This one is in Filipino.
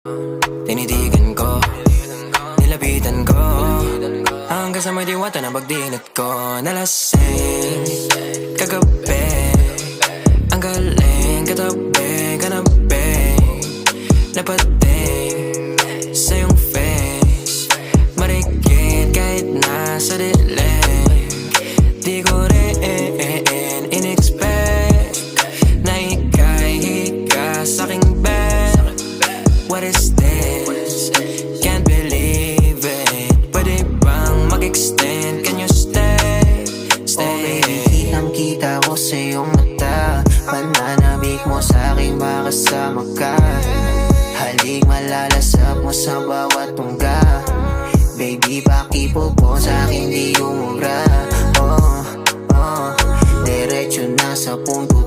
Tinitigan ko, nilapitan ko, hanggang sa may diwata na pagdinat ko. Nalasing kagabi, ang galing katabi, kanabi, napating sa iyong face, marikit kahit nasa dilim. Di ko rin in-expect na ika'y hika sa'king bed. What is this? Can't believe it. Pwede bang mag-extend? Can you stay? Stay. Okay, kitang-kita ko sa iyong mata, pananabik mo sa'king makasama ka. Halik malalasap mo sa bawat tungga. Baby, pakipo po sa'kin di umubra. Diretso na sa punto